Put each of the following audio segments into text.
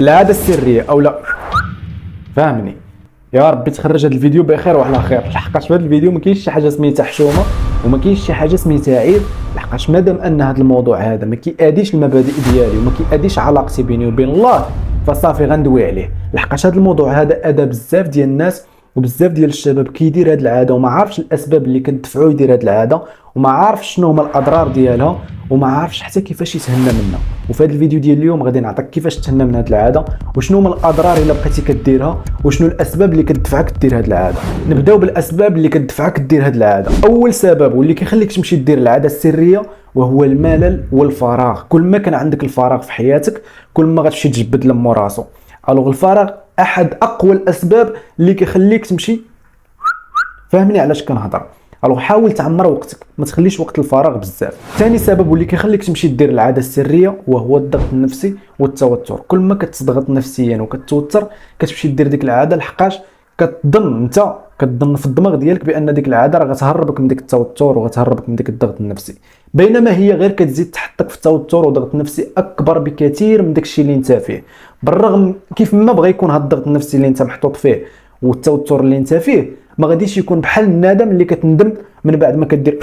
العاده السريه او لا، فاهمني؟ يا ربي تخرج هذا الفيديو بخير وعلى خير، لحقاش في هذا الفيديو ما كاينش شي حاجه سميتها حشومه وما كاينش شي حاجه سميتها عيب، لحقاش مادام ان هذا الموضوع هذا ما كياديش المبادئ ديالي وما كياديش علاقتي بيني وبين الله، فصافي غندوي عليه. لحقاش هذا الموضوع هذا اذى بزاف ديال الناس وبزاف ديال الشباب كيدير هذه العاده وما عارفش الاسباب اللي كتدفعوه يدير هذه العاده، وما عارفش شنو هما الاضرار ديالها، وما عارفش حتى كيفاش يتهنى منها. وفي هذا الفيديو ديال اليوم غادي نعطيك كيفاش تهنى من هذه العاده، وشنو هما الاضرار الا بقيتي كديرها، وشنو الاسباب اللي كتدفعك دير هذه العاده. نبداو بالاسباب اللي كتدفعك دير هذه العاده. اول سبب واللي كيخليك تمشي دير العاده السريه وهو الملل والفراغ. كل ما كان عندك الفراغ في حياتك كل ما غتمشي تجبد لمو راسو. الوغ الفراغ احد اقوى الاسباب اللي كيخليك تمشي. فاهمني علاش كنهضر؟ الوغ حاول تعمر وقتك، ما تخليش وقت الفراغ بزاف. ثاني سبب واللي كيخليك تمشي دير العاده السريه وهو الضغط النفسي والتوتر. كل ما كتضغط نفسيا وكتوتر كتمشي دير ديك العاده، لحقاش كتظن في الدماغ ديالك بان ديك العاده راه غتهربك من ديك التوتر وغتهربك من ديك الضغط النفسي، بينما هي غير كتزيد تحطك في توتر وضغط نفسي اكبر بكثير من داك الشيء اللي انت فيه. بالرغم كيف ما بغى يكون هذا الضغط النفسي اللي انت محطوط فيه والتوتر اللي انت فيه ما غاديش يكون بحال الندم اللي كتندم من بعد ما كدير.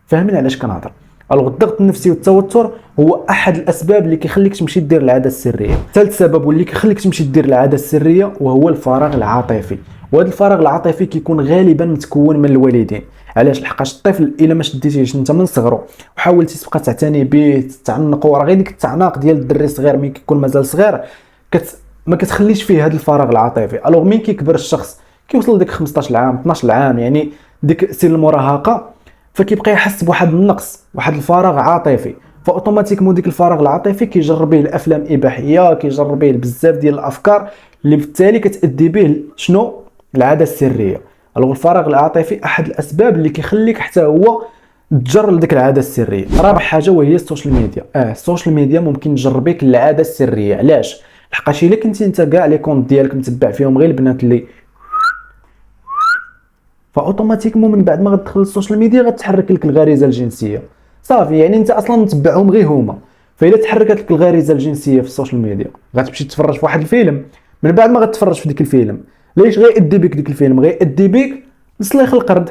فاهمين علاش كنهضر؟ الوغ الضغط النفسي والتوتر هو احد الاسباب اللي كيخليك تمشي دير العاده السريه. ثالث سبب واللي كيخليك تمشي دير العاده السريه وهو الفراغ العاطفي. وهذا الفراغ العاطفي كيكون غالبا متكون من الوالدين. علاش؟ لحقاش الطفل الا ما شديتيهش انت من صغره وحاولتي تبقى تعتني به تعنقو، راه غير ديك التعناق ديال الدري الصغير ملي كيكون مازال صغير ما كتخليش فيه هذا الفراغ العاطفي. الوغ مين كيكبر الشخص كيوصل ديك 15 عام 12 عام، يعني ديك سن المراهقه، فكيبقى يحس بواحد النقص، واحد الفراغ عاطفي، فاوتوماتيكمون ديك الفراغ العاطفي كيجر به الافلام الاباحيه، كيجر به بزاف ديال الافكار اللي بالتالي كتادي به شنو؟ العاده السريه. الوغ الفراغ العاطفي احد الاسباب اللي كيخليك حتى هو تجر لديك العاده السريه. رابع حاجه وهي السوشيال ميديا. السوشيال ميديا ممكن تجر بك العاده السريه. علاش؟ لحقاش الا كنتي انت كاع لي كونط ديالك متبع فيهم غير البنات اللي، فاوتوماتيكمون من بعد ما غتدخل السوشيال ميديا غتحرك لك الغريزه الجنسيه. صافي، يعني انت اصلا متبعهم غير هما، فاذا تحركت لك الغريزه الجنسيه في السوشيال ميديا غتمشي تتفرج في واحد الفيلم. من بعد ما غتفرج في ديك الفيلم ليش غيأدي بك ديك الفيلم؟ غيأدي بك لسليخ القرد.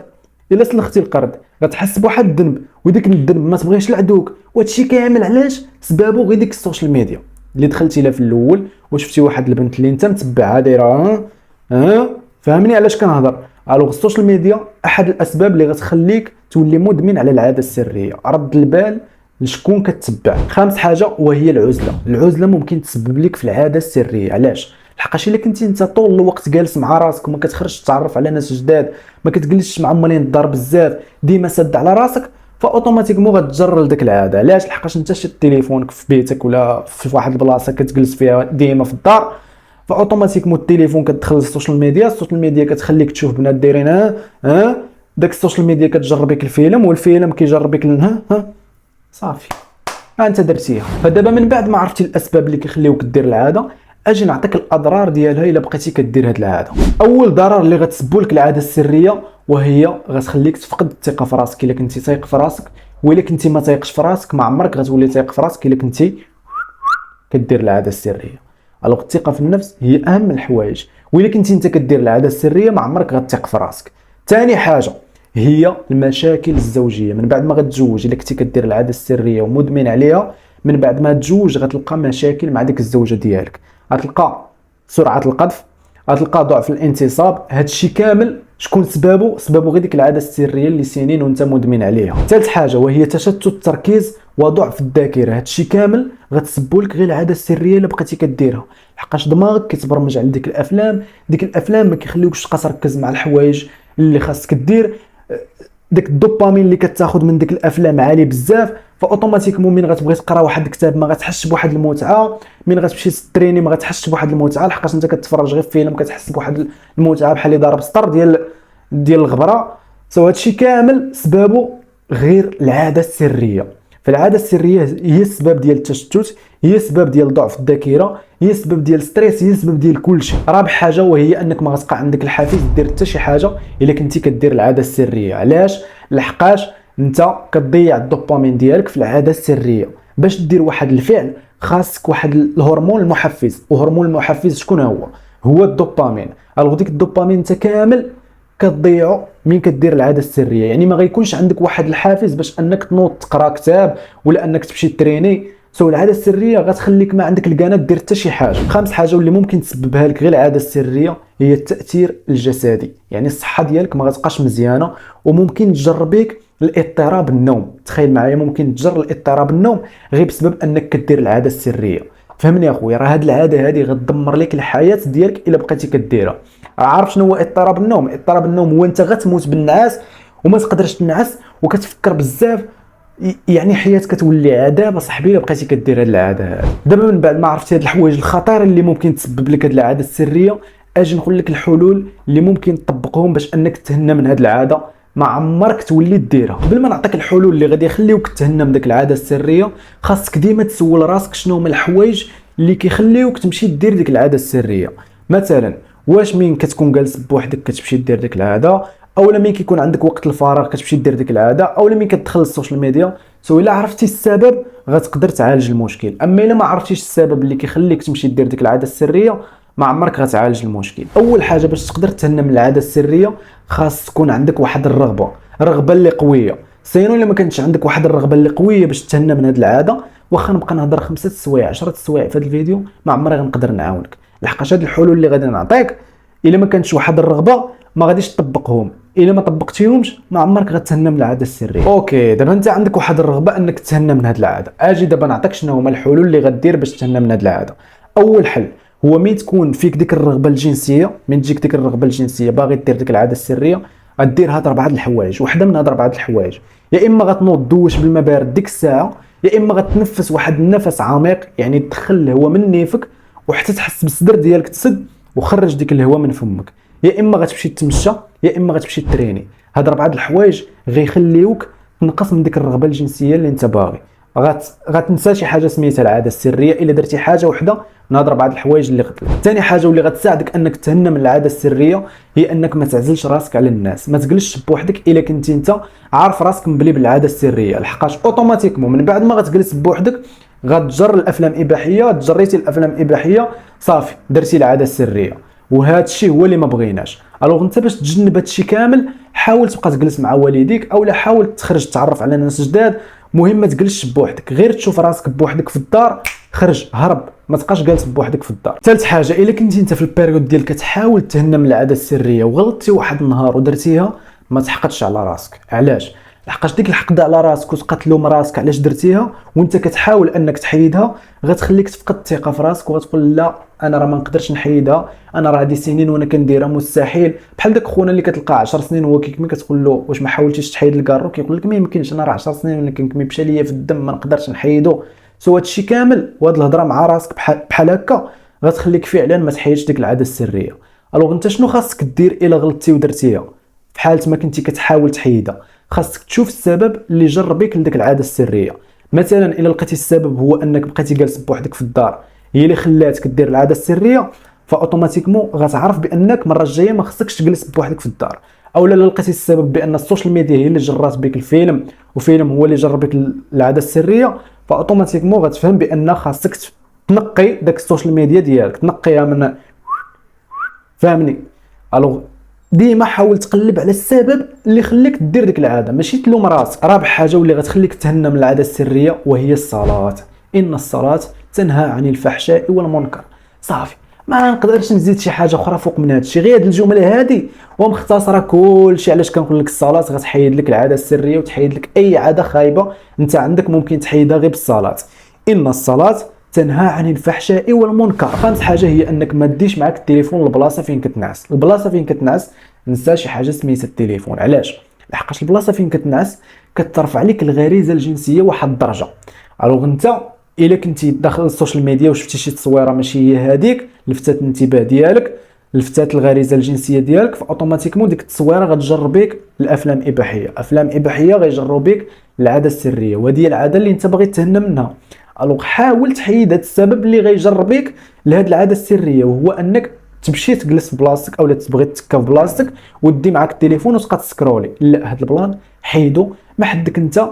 الا سلختي القرد غتحس بواحد الذنب، وديك الذنب ما تبغيش لعدوك، وهادشي كامل علاش؟ سبابو غير ديك السوشيال ميديا اللي دخلتي لها في الاول وشفتي واحد البنت اللي انت متبعها دايره. فاهمني علاش كنهضر؟ الوغ السوشيال ميديا احد الاسباب اللي غتخليك تولي مدمن على العاده السريه. رد البال لشكون كتبع. خامس حاجه وهي العزله. العزله ممكن تسبب لك في العاده السريه. علاش؟ لحقاش الا كنتي انت طول الوقت جالس مع راسك وما كتخرجش تتعرف على ناس جداد، ما كتجلسش مع مالين الدار بزاف، ديما سد على راسك، فاوتوماتيكمون غتجر لديك العاده. علاش؟ لحقاش انت شاد تليفونك في بيتك ولا في واحد البلاصه كتجلس فيها ديما في الدار، فاوتوماتيكمون التليفون كتدخل للسوشيال ميديا، السوشيال ميديا كتخليك تشوف بنات دايرين داك السوشيال ميديا كتجر بك الفيلم، والفيلم كيجر بك صافي انت درتيها. فدابا من بعد ما عرفتي الاسباب اللي كيخليوك دير العاده، اجي نعطيك الاضرار ديالها الا بقيتي كدير هاد العاده. اول ضرر اللي غتسبب لك العاده السريه وهي غتخليك تفقد الثقه في راسك. الا كنتي تايق في راسك، والا كنتي ما تايقش في راسك، ما عمرك غتولي تايق في راسك الا كنتي كدير العاده السريه. الوغ الثقه في النفس هي اهم الحوايج، والا كنتي انت كدير العاده السريه ما عمرك غتثق في راسك. ثاني حاجه هي المشاكل الزوجيه. من بعد ما غتزوج، الا كنتي كدير العاده السريه ومدمن عليها، من بعد ما تزوج غتلقى مشاكل مع ديك الزوجه ديالك، غتلقى سرعه القذف، غتلقى ضعف الانتصاب. هادشي كامل شكون سببه؟ سببه غير ديك العاده السريه اللي سنين وانت مدمن عليها. ثالث حاجه وهي تشتت التركيز وضعف الذاكره. هادشي كامل غتسبب لك غير العاده السريه اللي بقيتي كديرها، لحقاش دماغك كيتبرمج على ديك الافلام. ديك الافلام ما كيخليوكش تبقى تركز مع الحوايج اللي خاصك دير. داك الدوبامين اللي كتاخذ من ديك الافلام عالي بزاف، فاوتوماتيكمون من غتبغي تقرا واحد الكتاب ما غتحسش بواحد المتعه، من غتمشي تريني ما غتحسش بواحد المتعه، لحقاش انت كتفرج غير في فيلم كتحس بواحد المتعه بحال اللي ضارب سطر ديال الغبره. هادشي كامل سببه غير العاده السريه. فالعاده السريه هي السبب ديال التشتت، هي السبب ديال ضعف الذاكره، هي السبب ديال ستريس، هي السبب ديال كلشي. رابع حاجه وهي انك ما غتبقى عندك الحافز دير حتى شي حاجه الا كنتي كدير العاده السريه. علاش؟ لحقاش انت كتضيع الدوبامين ديالك في العاده السريه. باش دير واحد الفعل خاصك واحد الهرمون المحفز. وهرمون المحفز شكون هو الدوبامين. الوغ ديك الدوبامين انت كامل كتضيعو من كدير العاده السريه. يعني ما غيكونش عندك واحد الحافز باش انك تنوض تقرا كتاب ولا انك تمشي تريني. العاده السريه غتخليك ما عندك الكانات دير حتى شي حاجه. خامس حاجه واللي ممكن تسببها لك غير العاده السريه هي التاثير الجسدي. يعني الصحه ديالك ما غتبقاش مزيانه، وممكن تجر بك الاضطراب النوم. تخيل معايا ممكن تجر الاضطراب النوم غير بسبب انك كدير العاده السريه. فهمني اخويا، راه هاد العاده هادي غتدمر لك الحياه ديالك الا بقيتي كديرها. عارف شنو هو اضطراب النوم؟ اضطراب النوم هو انت غتموت بالنعاس وما تقدرش تنعس وكتفكر بزاف. يعني حياتك كتولي عذاب صاحبي الا بقيتي كدير هاد العاده هادي. دابا من بعد ما عرفتي هاد الحوايج الخطيره اللي ممكن تسبب لك هاد العاده السريه، اجي نقول لك الحلول اللي ممكن تطبقهم باش انك تهنى من هاد العاده ما عمرك تولي ديرها. قبل ما نعطيك الحلول اللي غادي يخليوك تهنى من ديك العاده السريه، خاصك ديما تسول راسك شنو هما الحوايج اللي كيخليوك تمشي دير ديك العاده السريه. مثلا واش مين كتكون جالس بوحدك كتمشي دير ديك العاده، اولا مين كيكون عندك وقت الفراغ كتمشي دير ديك العاده، اولا مين كتدخل السوشيال ميديا. الا عرفتي السبب غتقدر تعالج المشكل. اما الا ما عرفتيش السبب اللي كيخليك تمشي دير ديك العاده السريه ما عمرك غتعالج المشكل. اول حاجه باش تقدر تهنى من العاده السريه خاص تكون عندك واحد الرغبه اللي قويه. سينو الا ما كانتش عندك واحد الرغبه اللي قويه باش تهنى من هذه العاده، واخا نبقى نهضر 5 سوايع 10 سوايع في هذا الفيديو ما عمري غنقدر نعاونك. لحقاش هاد الحلول اللي غادي نعطيك الا ما كانتش واحد الرغبه ما غاديش تطبقهم. الا ما طبقتيهمش ما عمرك غتهنى من العاده السريه. اوكي دابا انت عندك واحد الرغبه انك تهنى من هذه العاده. اجي دابا نعطيك شنو هما الحلول اللي غدير باش تهنى من هذه العاده. اول حل هو مين تكون فيك ديك الرغبه الجنسيه، من تجيك ديك الرغبه الجنسيه باغي دير ديك العاده السريه، غدير هاد 4 الحوايج. وحده من هاد 4 الحوايج يا اما غتنوض دوش بالماء بارد ديك الساعه، يا اما غتنفس واحد النفس عميق، يعني تدخل الهواء من نيفك وحتى تحس بالصدر ديالك تسد وخرج ديك الهواء من فمك، يا اما غتمشي تمشى، يا اما غتمشي تريني. هاد 4 الحوايج غيخليوك تنقص من ديك الرغبه الجنسيه اللي انت باغي. غتنسى شي حاجه سميتها العاده السريه الا درتي حاجه وحده من هاد 4 الحوايج اللي قلت لك. ثاني حاجه واللي غتساعدك انك تهنى من العاده السريه هي انك ما تعزلش راسك على الناس. ما تجلسش بوحدك الا كنتي انت عارف راسك مبلي بالعاده السريه، لحقاش اوتوماتيكمون من بعد ما غتجلس بوحدك غتجر الافلام الاباحيه. تجريتي الافلام الاباحيه صافي درتي العاده السريه، وهذا الشيء هو اللي ما بغيناش. الوغ انت باش تجنب هذا الشيء كامل حاول تبقى تجلس مع والديك اولا حاول تخرج تعرف على ناس جداد. مهم ما تجلسش بوحدك، غير تشوف راسك بوحدك في الدار خرج هرب، ما تبقاش جالس بوحدك في الدار. ثالث حاجه الا كنتي انت في البيريود ديالك كتحاول تهنى من العاده السريه وغلطتي واحد النهار ودرتيها، ما تحقدش على راسك. علاش؟ لحقاش ديك الحقد على راسك وتبقى تلوم راسك علاش درتيها وانت كتحاول انك تحيدها غتخليك تفقد الثقه في راسك وغتقول لا انا راه ما نقدرش نحيدها، انا راه هذه سنين وانا كنديرها مستحيل. بحال داك خونا اللي كتلقى 10 سنين وهو كيكمي كتقول له واش ما حاولتيش تحيد الكارو، كيقول لك ما يمكنش انا راه 10 سنين وانا كنكمي مشى ليا في الدم ما نقدرش نحيدو. هذا الشيء كامل وهاد الهضره مع راسك بحال هكا غتخليك فعلا ما تحيدش ديك العاده السريه. الوغ انت شنو خاصك دير الا غلطتي ودرتيها في حاله ما كنتي كتحاول تحيدها؟ خاصك تشوف السبب اللي جر بك لديك العاده السريه. مثلا الا لقيتي السبب هو انك بقيتي جالس بوحدك في الدار هي اللي خلاتك دير العاده السريه، فاوتوماتيكمون غتعرف بانك المره الجايه ما خصكش تجلس بوحدك في الدار. او لا لقيتي السبب بان السوشيال ميديا هي اللي جرات بك الفيلم وفيلم هو اللي جر بك العاده السريه، فاوتوماتيكمون غتفهم بان خاصك تنقي داك السوشيال ميديا ديالك، تنقيها من فهمني. الوغ ديما حاول تقلب على السبب اللي خليك دير ديك العاده ماشي تلوم راسك. رابع حاجه واللي غتخليك تهنى من العاده السريه وهي الصلاه. ان الصلاه تنهى عن الفحشاء والمنكر. صافي ما نقدرش نزيد شي حاجه اخرى فوق من هذا الشيء، غير هذه الجمله هذه ومختصره كلشي. علاش كنقول لك الصلاه غتحيد لك العاده السريه وتحيد لك اي عاده خايبه انت عندك ممكن تحيدها غير بالصلاه. ان الصلاه تنهى عن الفحشاء والمنكر. خامس حاجه هي انك ما تديش معك التليفون لبلاصه فين كتنعس. البلاصه فين كتنعس نسى شي حاجه سميتها التليفون. علاش؟ لحقاش البلاصه فين كتنعس كترفع عليك الغريزه الجنسيه واحد الدرجه. الوغ انت الا كنتي داخل السوشيال ميديا وشفتي شي تصويره ماشي هي هذيك لفتات الانتباه ديالك لفتات الغريزه الجنسيه ديالك، فاوتوماتيكمون ديك التصويره غتجر بك الافلام الاباحيه. افلام اباحيه غيجروا بك العاده السريه وهذه العاده اللي انت باغي تهنى منها. الوغ حاول تحيد هذا السبب اللي غيجر بك لهاد العاده السريه، وهو انك تمشي تجلس في بلاصتك اولا تبغي تسكا في بلاصتك ودي معك التليفون وتبقى تسكرولي. لا هاد البلان حيدو، ما حدك انت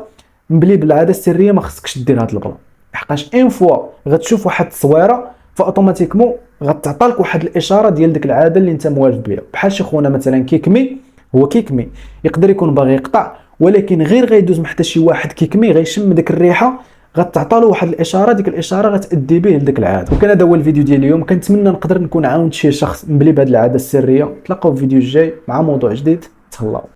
مبلي بالعاده السريه ما خصكش دير هاد البلان. لحقاش اون فوا غتشوف واحد التصويره فاوتوماتيكمون غتعطى لك واحد الاشاره ديال ديك العاده اللي انت موالف بها. بحال شي خونا مثلا كيكمي، هو كيكمي يقدر يكون باغي يقطع، ولكن غير غيدوز من حتى شي واحد كيكمي غيشم ديك الريحه غتعطى له واحد الاشاره، ديك الاشاره غتادي به لديك العاده. وكان هذا هو الفيديو ديال اليوم، كنتمنى نقدر نكون عاونت شي شخص مبلي بهذه العاده السريه. تلاقاو في الفيديو الجاي مع موضوع جديد. تهلاو.